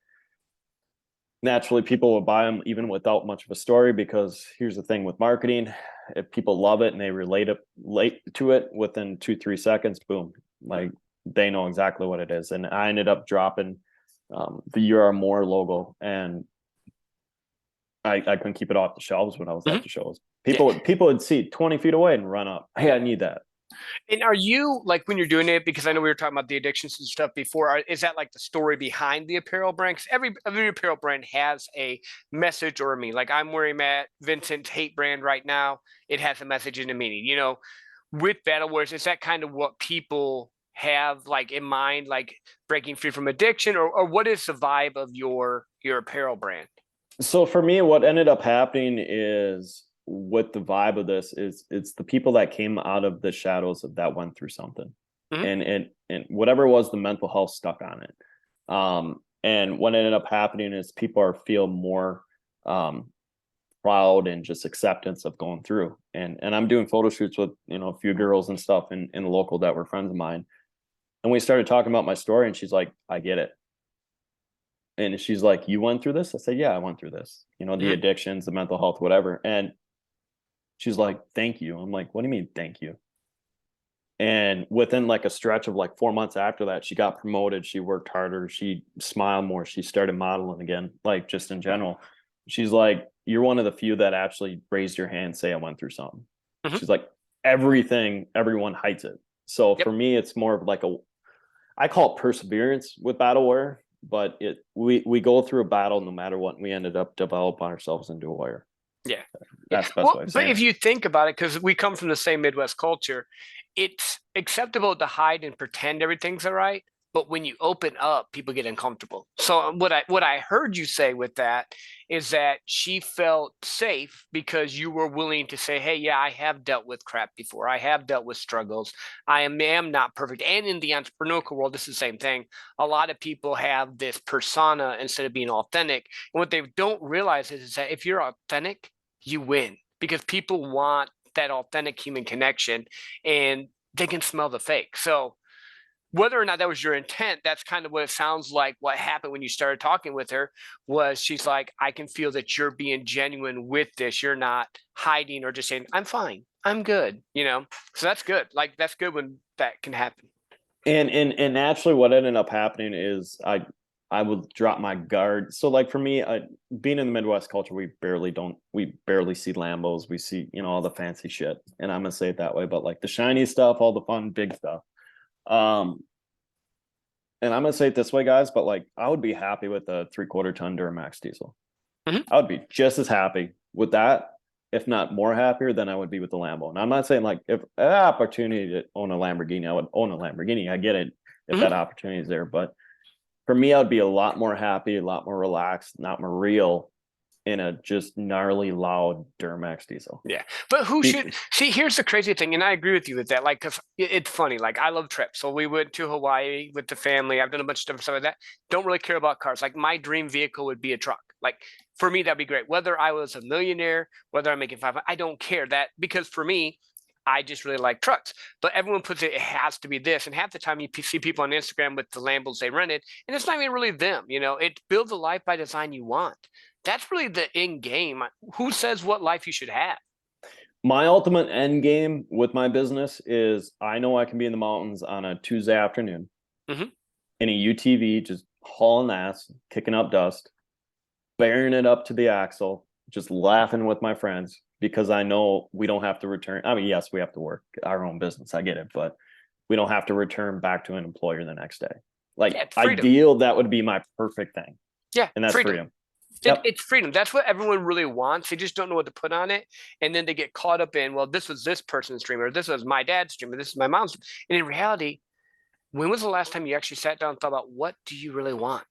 Naturally, people would buy them even without much of a story, because here's the thing with marketing: if people love it and they relate to it within 2-3 seconds, boom, like they know exactly what it is. And I ended up dropping the "You Are More" logo, and I couldn't keep it off the shelves when I was Hmm. at the shows. Yeah. People would see 20 feet away and run up. Hey, I need that. And are you like when you're doing it? Because I know we were talking about the addictions and stuff before. Is that like the story behind the apparel brand? Because every apparel brand has a message or a meaning. Like I'm wearing Matt Vincent's hate brand right now. It has a message and a meaning. With Battle Wars, is that kind of what people have like in mind, like breaking free from addiction, or what is the vibe of your apparel brand? So for me, what ended up happening is with the vibe of this is it's the people that came out of the shadows of that went through something, Hmm. and whatever it was, the mental health stuck on it. And what ended up happening is people are feel more um proud and just acceptance of going through. And I'm doing photo shoots with, a few girls and stuff in the local that were friends of mine. And we started talking about my story, and she's like, I get it. And she's like, you went through this? I said, yeah, I went through this, the addictions, the mental health, whatever. And she's like, thank you. I'm like, what do you mean, thank you? And within like a stretch of like 4 months after that, she got promoted. She worked harder. She smiled more. She started modeling again, like just in general. She's like, you're one of the few that actually raised your hand and say I went through something. Mm-hmm. She's like, everyone hides it. So for me, it's more of like I call it perseverance with battle warrior, but we go through a battle no matter what. And we ended up developing ourselves into a warrior. Yeah. That's the best way of saying but if you think about it, because we come from the same Midwest culture, it's acceptable to hide and pretend everything's all right. But when you open up, people get uncomfortable. So what I heard you say with that is that she felt safe because you were willing to say, hey, yeah, I have dealt with crap before. I have dealt with struggles. I am not perfect. And in the entrepreneurial world, it's the same thing. A lot of people have this persona instead of being authentic. And what they don't realize is that if you're authentic, you win, because people want that authentic human connection and they can smell the fake. So whether or not that was your intent, that's kind of what it sounds like. What happened when you started talking with her was she's like, I can feel that you're being genuine with this. You're not hiding or just saying, I'm fine, I'm good, So that's good. Like, that's good when that can happen. And naturally what ended up happening is I would drop my guard. So like for me, being in the Midwest culture, we barely see Lambos. We see, all the fancy shit. And I'm gonna say it that way, but like the shiny stuff, all the fun, big stuff. And I'm gonna say it this way, guys, but like I would be happy with a 3/4 ton Duramax diesel. Mm-hmm. I would be just as happy with that, if not more happier than I would be with the Lambo. And I'm not saying like if an opportunity to own a Lamborghini, I would own a Lamborghini. I get it if that opportunity is there, but for me, I would be a lot more happy, a lot more relaxed, not more real in a just gnarly, loud Duramax diesel. Yeah. But who should see? Here's the crazy thing. And I agree with you with that. Like, because it's funny. Like, I love trips. So we went to Hawaii with the family. I've done a bunch of different stuff like that. Don't really care about cars. Like, my dream vehicle would be a truck. Like, for me, that'd be great. Whether I was a millionaire, whether I'm making 500, I don't care that, because for me, I just really like trucks. But everyone puts it has to be this. And half the time you see people on Instagram with the Lambos they rented, and it's not even really them. It builds a life by design you want. That's really the end game. Who says what life you should have? My ultimate end game with my business is I know I can be in the mountains on a Tuesday afternoon in a UTV, just hauling ass, kicking up dust, bearing it up to the axle, just laughing with my friends, because I know we don't have to return. I mean, yes, we have to work our own business. I get it, but we don't have to return back to an employer the next day. Like, ideal, that would be my perfect thing. Yeah. And that's freedom. It's freedom. That's what everyone really wants. They just don't know what to put on it. And then they get caught up in, well, this was this person's dream, or this was my dad's dream, or this is my mom's dream. And in reality, when was the last time you actually sat down and thought about, what do you really want?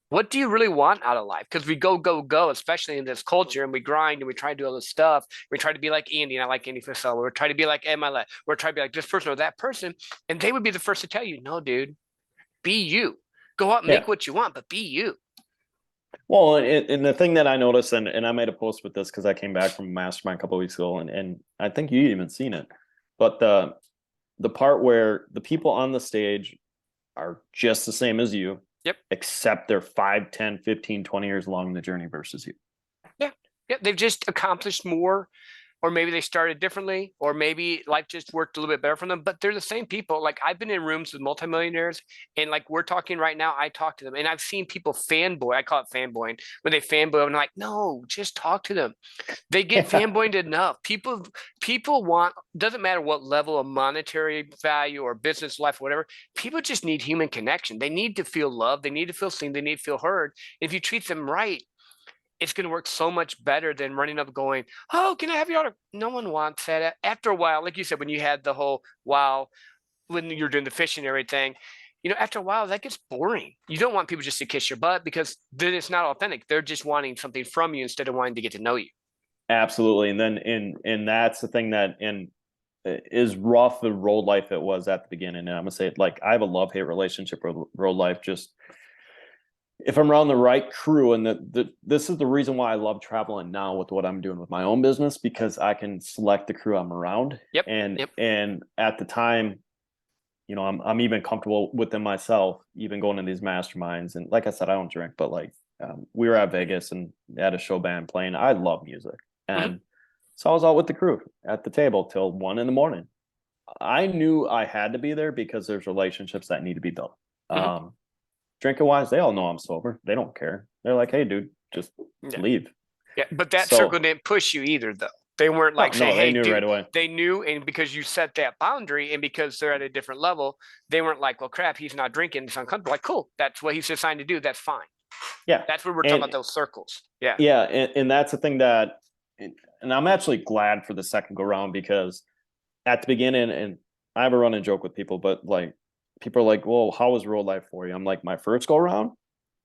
What do you really want out of life? Because we go, especially in this culture, and we grind and we try to do all this stuff. We try to be like Andy, and I like Andy Frisell. We're trying to be like Emma. We're trying to be like this person or that person. And they would be the first to tell you, no, dude, be you. Go out and make what you want, but be you. Well, and the thing that I noticed, and I made a post with this because I came back from a mastermind a couple of weeks ago, and I think you even seen it, but the part where the people on the stage are just the same as you, except they're 5, 10, 15, 20 years along the journey versus you. Yeah, they've just accomplished more, or maybe they started differently, or maybe life just worked a little bit better for them, but they're the same people. Like, I've been in rooms with multimillionaires, and like we're talking right now, I talk to them, and I've seen people fanboy. I call it fanboying, when they fanboy, and I'm like, no, just talk to them. They get fanboyed enough. People want, doesn't matter what level of monetary value or business life or whatever, people just need human connection. They need to feel loved. They need to feel seen. They need to feel heard. If you treat them right, it's going to work so much better than running up going, oh, can I have your autograph? No one wants that. After a while, like you said, when you had the whole, when you're doing the fishing and everything, after a while, that gets boring. You don't want people just to kiss your butt, because then it's not authentic. They're just wanting something from you instead of wanting to get to know you. Absolutely. And then, and that's the thing that, is rough, the road life it was at the beginning. And I'm going to say it, like, I have a love-hate relationship with road life. Just if I'm around the right crew, and this is the reason why I love traveling now with what I'm doing with my own business, because I can select the crew I'm around. Yep. And Yep. and at the time, I'm even comfortable within myself, even going to these masterminds. And like I said, I don't drink, but like we were at Vegas and had a show band playing. I love music. Mhm. And so I was out with the crew at the table till 1 a.m. I knew I had to be there because there's relationships that need to be built. Mhm. Um, Drinking wise, they all know I'm sober. They don't care. They're like, hey, dude, just Yeah. leave. Yeah. But that circle So didn't push you either, though. They weren't no, like saying, no, they "Hey, knew dude." right away. They knew, and because you set that boundary, and because they're at a different level, they weren't like, "Well, crap, he's not drinking. It's uncomfortable." Like, cool, that's what he's assigned to do. That's fine. Yeah. That's what we're talking about. And Those circles. Yeah. yeah, and that's the thing that, and I'm actually glad for the second go round, because at the beginning, and I have a running joke with people, but like people are like, well, how was road life for you? I'm like, my first go round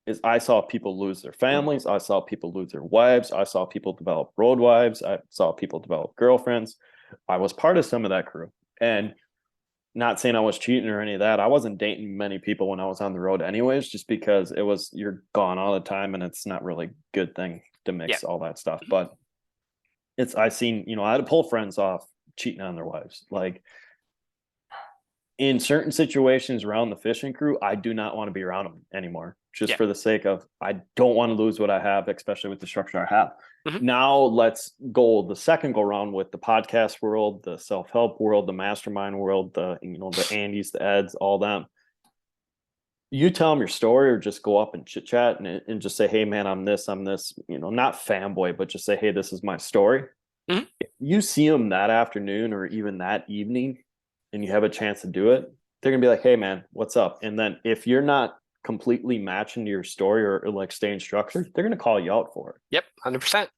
is I saw people lose their families. I saw people lose their wives. I saw people develop road wives. I saw people develop girlfriends. I was part of some of that crew. And not saying I was cheating or any of that. I wasn't dating many people when I was on the road anyways, just because you're gone all the time and it's not really a good thing to Yeah. mix all that stuff. But I seen, I had to pull friends off cheating on their wives. Like in certain situations around the fishing crew, I do not want to be around them anymore, just Yeah. for the sake of I don't want to lose what I have, especially with the structure I have. Mhm. Now let's go the second go round with the podcast world, the self-help world, the mastermind world, the Andys, the Eds, all them. You tell them your story, or just go up and chit chat and just say, hey man, I'm this, not fanboy, but just say, hey, this is my story. Mhm. If you see them that afternoon or even that evening and you have a chance to do it, they're gonna be like, hey man, what's up? And then if you're not completely matching to your story, or like staying structured, they're gonna call you out for it. Yep. 100%.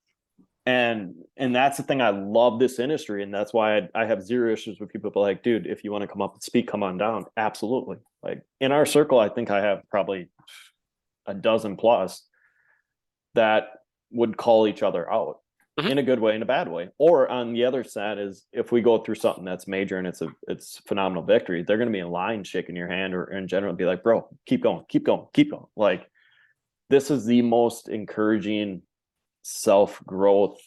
And that's the thing. I love this industry, and that's why I have zero issues with people like, dude, if you want to come up and speak, come on down. Absolutely. Like in our circle, I think I have probably a dozen plus that would call each other out Mhm. in a good way, in a bad way. Or on the other side is, if we go through something that's major and it's phenomenal victory, they're going to be in line shaking your hand, or in general be like, bro, keep going, keep going, keep going. Like this is the most encouraging self-growth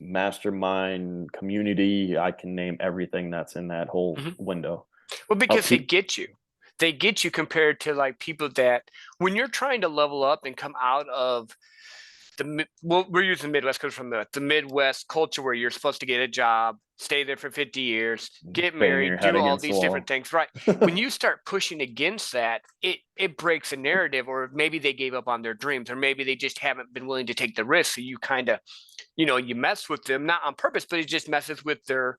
mastermind community. I can name everything that's in that whole Mhm. window. Well, Help because they keep get you. They get you compared to like people that when you're trying to level up and come out of well, we're using Midwest because from the Midwest culture where you're supposed to get a job, stay there for 50 years, get bang your married, head do all against the these different wall. things, right? When you start pushing against that, it breaks a narrative, or maybe they gave up on their dreams, or maybe they just haven't been willing to take the risk. So you kind of, you mess with them, not on purpose, but it just messes with their,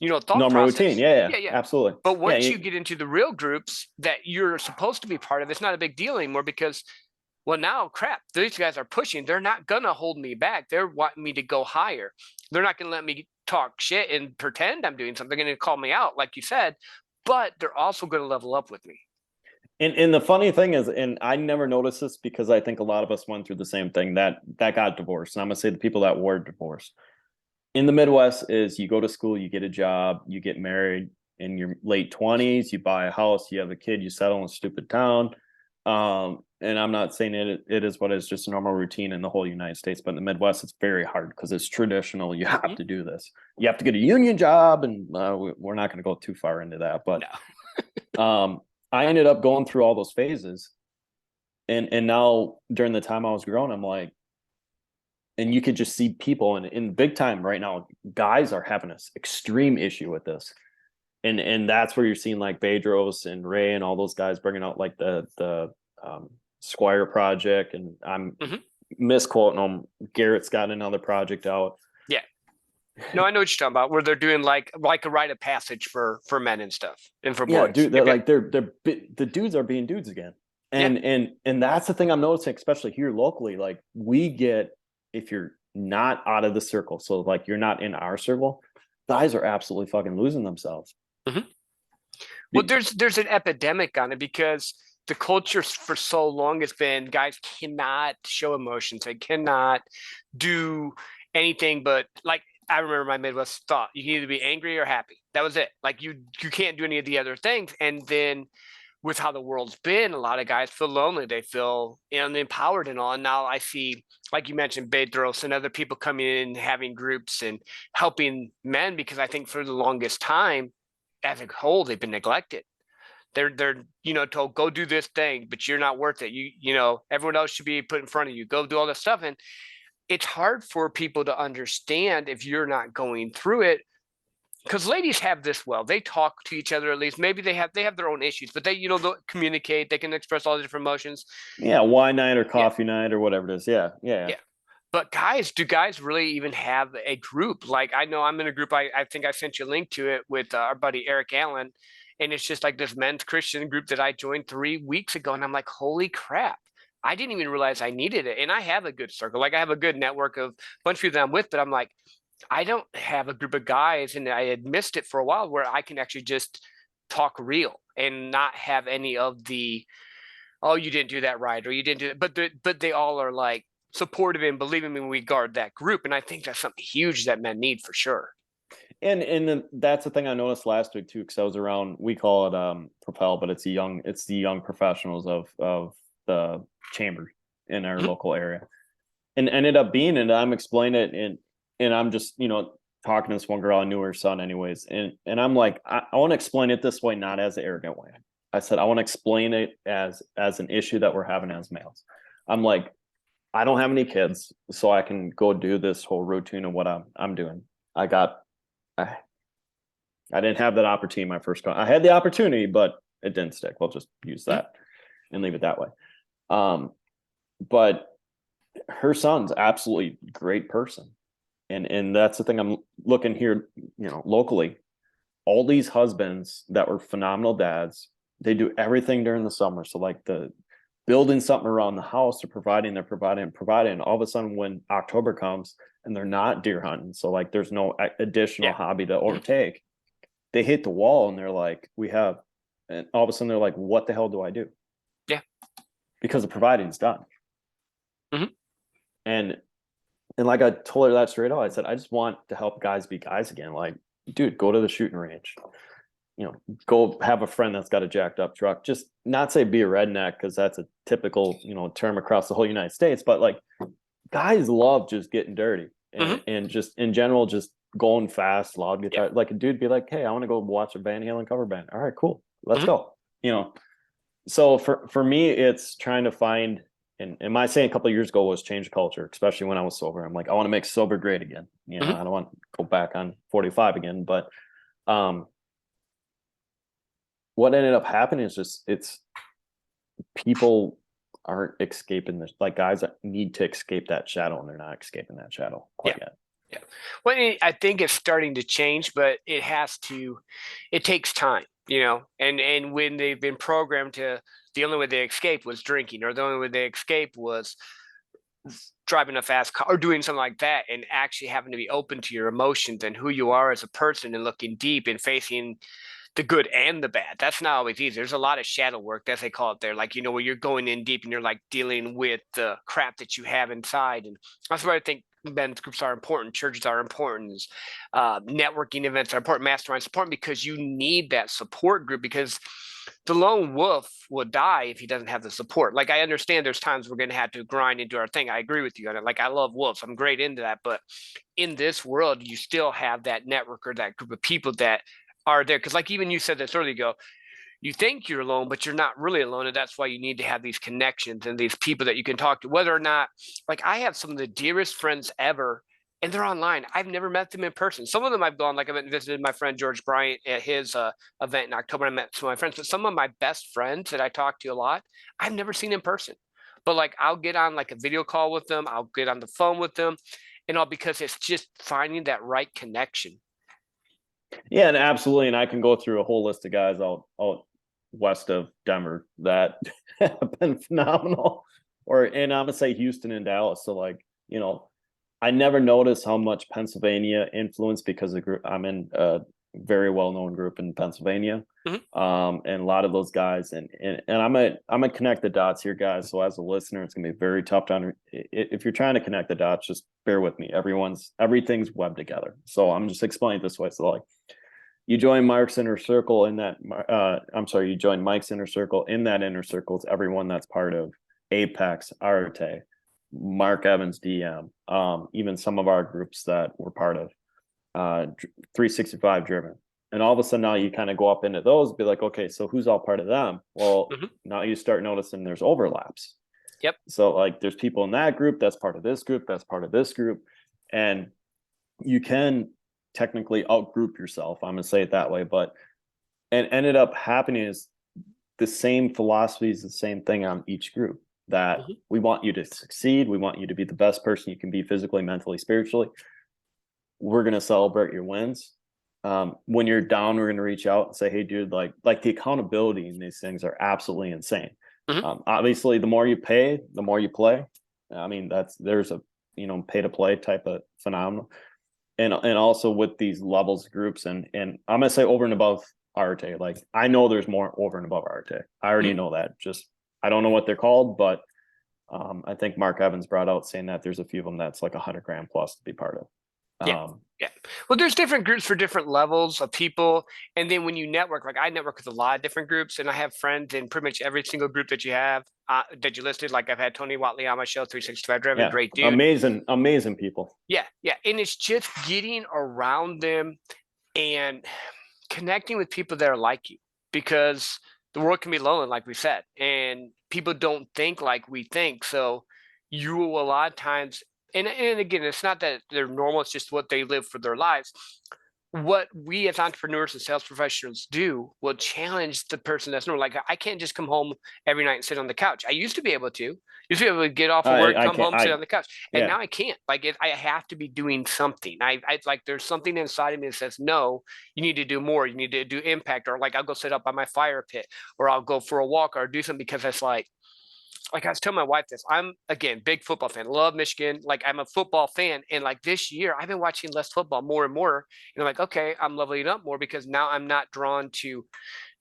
thought Normal routine. process. Yeah, yeah, Yeah, yeah. absolutely. But Yeah, once you get into the real groups that you're supposed to be part of, it's not a big deal anymore because, well, now crap, these guys are pushing. They're not going to hold me back. They're wanting me to go higher. They're not going to let me talk shit and pretend I'm doing something. They're going to call me out, like you said, but they're also going to level up with me. and the funny thing is, and I never noticed this because I think a lot of us went through the same thing, that got divorced. And I'm gonna say the people that were divorced in the Midwest is, you go to school, you get a job, you get married in your late 20s, you buy a house, you have a kid, you settle in a stupid town. And I'm not saying it is what is just a normal routine in the whole United States, but in the Midwest, it's very hard because it's traditional. You have to do this. You have to get a union job, and we're not going to go too far into that. But No. I ended up going through all those phases, and now during the time I was growing, I'm like, and you could just see people in big time right now, guys are having this extreme issue with this. And that's where you're seeing like Bedros and Ray and all those guys bringing out like the Squire project, and I'm Mhm. misquoting them. Garrett's got another project out. Yeah. No, I know what you're talking about, where they're doing like a rite of passage for men and stuff, and for Yeah, boys. dude, Yep, yep. they're the dudes are being dudes again. Yeah. And that's the thing I'm noticing, especially here locally. Like we get, if you're not out of the circle, so like you're not in our circle, guys are absolutely fucking losing themselves. Mhm. Well, there's an epidemic on it because the culture for so long has been guys cannot show emotions. They cannot do anything but like I remember my Midwest thought you can either be angry or happy. That was it. Like you can't do any of the other things. And then with how the world's been, a lot of guys feel lonely. They feel unempowered and all. And now I see, like you mentioned, Bedros and other people coming in, having groups and helping men, because I think for the longest time, as a whole, they've been neglected. They're told, go do this thing, but you're not worth it. Everyone else should be put in front of you. Go do all this stuff. And it's hard for people to understand if you're not going through it, because ladies have this, well, they talk to each other, at least maybe they have their own issues, but they'll communicate, they can express all the different emotions. Yeah, wine night or Yeah, coffee night or whatever it is. Yeah, yeah. yeah. But guys, do guys really even have a group? Like, I know I'm in a group, I think I sent you a link to it, with our buddy Eric Allen, and it's just like this men's Christian group that I joined 3 weeks ago, and I'm like, holy crap, I didn't even realize I needed it. And I have a good circle, like I have a good network of a bunch of people that I'm with, but I'm like, I don't have a group of guys, and I had missed it for a while, where I can actually just talk real and not have any of the, oh, you didn't do that right, or you didn't do it. But they all are like supportive and believing me when we guard that group. And I think that's something huge that men need for sure. And that's the thing I noticed last week too, because I was around. We call it Propel, but it's the young professionals of the chamber in our Mhm. local area, and ended up being. And I'm explaining it, and I'm just talking to this one girl. I knew her son anyways, and I'm like, I want to explain it this way, not as an arrogant way. I said I want to explain it as an issue that we're having as males. I'm like, I don't have any kids, so I can go do this whole routine of what I'm doing. I got I, I didn't have that opportunity my first I had the opportunity, but it didn't stick. We'll just use that and leave it that way. But her son's absolutely great person. And that's the thing I'm looking here, locally. All these husbands that were phenomenal dads, they do everything during the summer. So like the building something around the house, they're providing. And all of a sudden when October comes and they're not deer hunting, so like there's no additional Yeah. hobby to overtake, they hit the wall and they're like, and all of a sudden they're like, what the hell do I do? Yeah. Because the providing is done. Mhm. And like I told her that straight out. I said, I just want to help guys be guys again. Like, dude, go to the shooting range. Go have a friend that's got a jacked up truck. Just not say be a redneck, because that's a typical, term across the whole United States. But like, guys love just getting dirty and just in general, just going fast, loud guitar. Yeah. Like a dude be like, hey, I want to go watch a Van Halen cover band. All right, cool. Let's go. So for me, it's trying to find, and my saying a couple of years ago was change culture, especially when I was sober. I'm like, I want to make sober great again. I don't want to go back on 45 again. But what ended up happening is just it's people aren't escaping this. Like guys that need to escape that shadow, and they're not escaping that shadow quite yet. Yeah. Well, I think it's starting to change, but it takes time, and when they've been programmed to, the only way they escape was drinking, or the only way they escape was driving a fast car or doing something like that, and actually having to be open to your emotions and who you are as a person, and looking deep and facing the good and the bad. That's not always easy. There's a lot of shadow work, as they call it there. Like, where you're going in deep and you're like dealing with the crap that you have inside. And that's why I think men's groups are important. Churches are important. Networking events are important. Masterminds are important, because you need that support group, because the lone wolf will die if he doesn't have the support. Like, I understand there's times we're going to have to grind and do our thing. I agree with you on it. Like, I love wolves. I'm great into that. But in this world, you still have that network or that group of people that are there. Because like even you said this earlier ago, you think you're alone, but you're not really alone. And that's why you need to have these connections and these people that you can talk to, whether or not, like, I have some of the dearest friends ever, and they're online. I've never met them in person. Some of them I've gone, like I went and visited my friend George Bryant at his event in October. I met some of my friends, but some of my best friends that I talk to a lot, I've never seen in person. But like, I'll get on like a video call with them. I'll get on the phone with them, and all because it's just finding that right connection. Yeah, and absolutely. And I can go through a whole list of guys out west of Denver that have been phenomenal. And I'm gonna say Houston and Dallas. So like, I never noticed how much Pennsylvania influenced, because the group I'm in a very well-known group in Pennsylvania. And a lot of those guys, and I'm gonna connect the dots here, guys. So as a listener, it's gonna be very tough to if you're trying to connect the dots, just bear with me. Everything's webbed together. So I'm just explaining it this way. So like, you join Mark's inner circle in that. I'm sorry, you join Mike's inner circle. In that inner circle, it's everyone that's part of Apex, Arte, Mark Evans, DM, even some of our groups that we're part of, 365 Driven. And all of a sudden now you kind of go up into those, be like, okay, so who's all part of them? Well, now you start noticing there's overlaps. Yep. So like there's people in that group, that's part of this group, that's part of this group. And you can technically outgroup yourself. I'm gonna say it that way. But and ended up happening is the same philosophy is the same thing on each group. That we want you to succeed, we want you to be the best person you can be physically, mentally, spiritually. We're gonna celebrate your wins. When you're down, we're going to reach out and say, hey, dude, like the accountability in these things are absolutely insane. Obviously, the more you pay, the more you play. I mean, there's a, pay to play type of phenomenon. And also with these levels groups and I'm going to say over and above Arte, like I know there's more over and above Arte. I already know that. Just, I don't know what they're called, but I think Mark Evans brought out saying that there's a few of them that's like 100 grand plus to be part of. Yeah. Well, there's different groups for different levels of people. And then when you network, like I network with a lot of different groups and I have friends in pretty much every single group that you have that you listed. Like I've had Tony Watley on my show, 365 Driven, great dude. Amazing people. Yeah. And it's just getting around them and connecting with people that are like you, because the world can be lonely, like we said, and people don't think like we think. So you will a lot of times, and again, it's not that they're normal, it's just what they live for their lives. What we as entrepreneurs and sales professionals do will challenge the person that's normal. Like I can't just come home every night and sit on the couch. I used to be able to. Used to be able to get off of work, come home, sit on the couch, and now I can't. Like I have to be doing something. I like there's something inside of me that says no. You need to do more. You need to do impact, or like I'll go sit up by my fire pit, or I'll go for a walk, or do something because it's like I was telling my wife this. I'm again big football fan. Love Michigan. Like I'm a football fan, and like this year I've been watching less football more and more. And I'm like, okay, I'm leveling up more because now I'm not drawn to.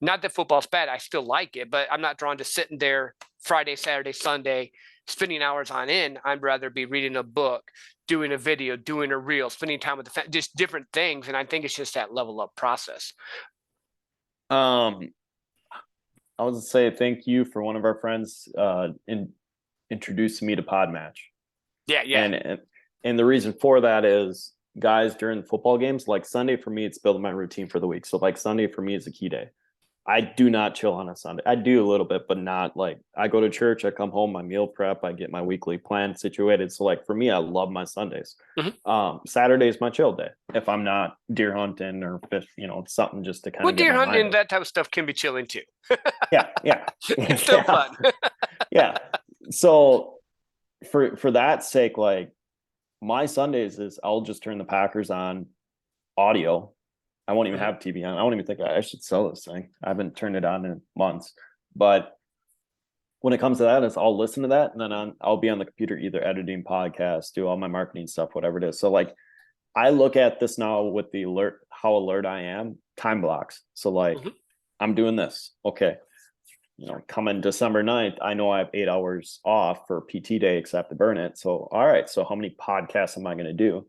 Not that football's bad. I still like it, but I'm not drawn to sitting there Friday, Saturday, Sunday, spending hours on end. I'd rather be reading a book, doing a video, doing a reel, spending time with the family, just different things. And I think it's just that level up process. I was to say thank you for one of our friends introducing me to Podmatch. Yeah. And the reason for that is, guys, during the football games, like Sunday for me, it's building my routine for the week. So like Sunday for me is a key day. I do not chill on a Sunday. I do a little bit, but not like I go to church, I come home, I meal prep, I get my weekly plan situated. So like for me, I love my Sundays. Saturday is my chill day. If I'm not deer hunting or fish, something just to kind of get deer hunting and that type of stuff can be chilling too. Yeah. It's still fun. Yeah. So for that sake, like my Sundays is I'll just turn the Packers on audio. I won't even have TV on. I won't even think I should sell this thing. I haven't turned it on in months. But when it comes to that, is I'll listen to that and then I'll be on the computer either editing podcasts, do all my marketing stuff, whatever it is. So like I look at this now with the how alert I am, time blocks. So like I'm doing this. Okay. Coming December 9th, I know I have 8 hours off for PT day, except to burn it. So, all right. So how many podcasts am I going to do?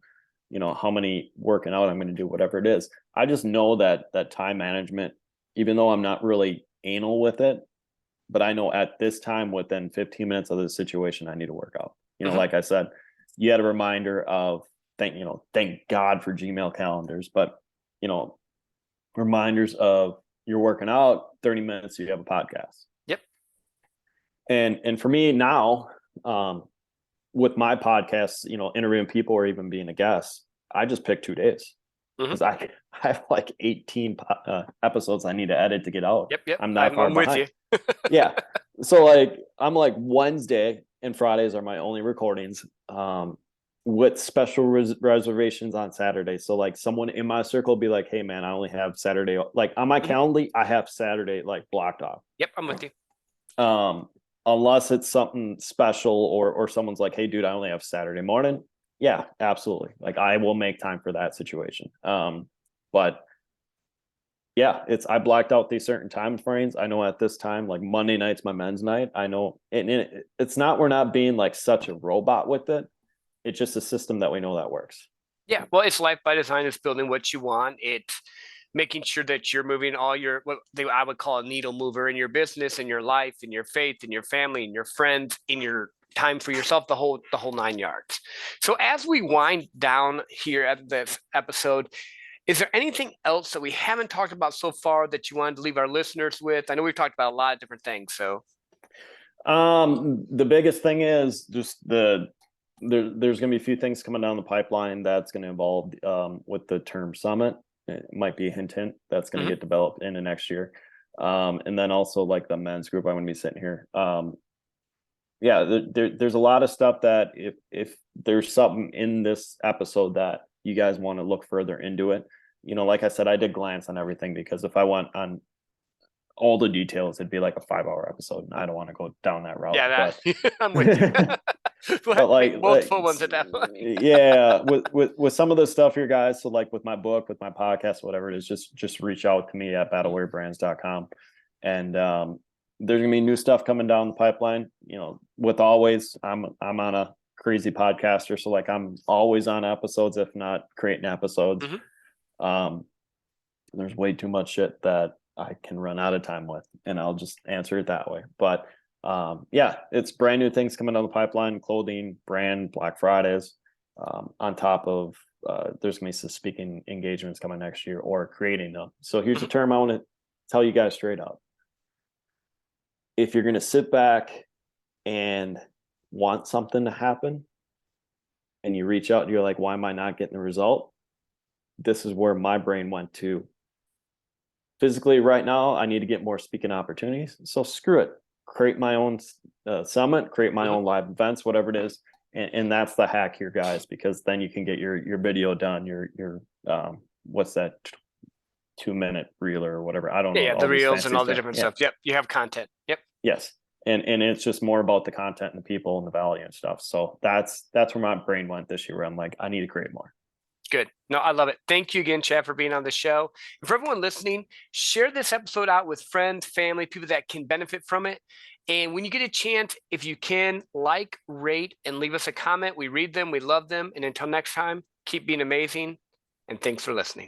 How many working out I'm going to do, whatever it is. I just know that time management, even though I'm not really anal with it, but I know at this time within 15 minutes of the situation, I need to work out. Like I said, you had a reminder of thank God for Gmail calendars, but reminders of you're working out 30 minutes, you have a podcast. Yep. And for me now, with my podcasts, interviewing people or even being a guest, I just pick 2 days because I have like 18 episodes I need to edit to get out. Yep. I'm not far behind. With you. Yeah. So like, I'm like Wednesday and Fridays are my only recordings, with special reservations on Saturday. So like someone in my circle will be like, hey man, I only have Saturday. Like on my calendar, I have Saturday like blocked off. Yep. I'm with you. Unless it's something special or someone's like, hey dude, I only have Saturday morning. Yeah, absolutely. Like I will make time for that situation. But yeah, I blacked out these certain time frames. I know at this time, like Monday night's my men's night. I know it's not, we're not being like such a robot with it. It's just a system that we know that works. Yeah. Well, it's life by design. It's building what you want. It's making sure that you're moving all your, I would call a needle mover in your business, in your life, in your faith, in your family, in your friends, in your time for yourself, the whole 9 yards. So as we wind down here at this episode, is there anything else that we haven't talked about so far that you wanted to leave our listeners with? I know we've talked about a lot of different things. So the biggest thing is just there's going to be a few things coming down the pipeline that's going to involve with the term summit. It might be a hint that's going to get developed in the next year. And then also like the men's group, I'm going to be sitting here. There's a lot of stuff that if there's something in this episode that you guys want to look further into it, like I said, I did glance on everything, because if I went on all the details, it'd be like a 5-hour episode, and I don't want to go down that route. Yeah, I'm with you. But like multiple ones at that point. Yeah, with some of the stuff here, guys. So like with my book, with my podcast, whatever it is, just reach out to me at battlewarriorbrands.com. And there's gonna be new stuff coming down the pipeline. With always, I'm on a crazy podcaster, so like I'm always on episodes, if not creating episodes. There's way too much shit that I can run out of time with, and I'll just answer it that way. But it's brand new things coming down the pipeline: clothing, brand, Black Fridays. On top of there's gonna be some speaking engagements coming next year, or creating them. So here's a term I want to tell you guys straight up. If you're gonna sit back and want something to happen, and you reach out and you're like, why am I not getting the result? This is where my brain went to. Physically right now, I need to get more speaking opportunities. So screw it. Create my own summit, create my own live events, whatever it is. And that's the hack here, guys, because then you can get your video done, your what's that 2-minute reel or whatever. I don't know. Yeah, the reels and all the different stuff. Yep. You have content. Yep. Yes. And it's just more about the content and the people and the value and stuff. So that's where my brain went this year, where I'm like, I need to create more. Good. No, I love it. Thank you again, Chad, for being on the show. And for everyone listening, share this episode out with friends, family, people that can benefit from it. And when you get a chance, if you can, like, rate, and leave us a comment. We read them. We love them. And until next time, keep being amazing. And thanks for listening.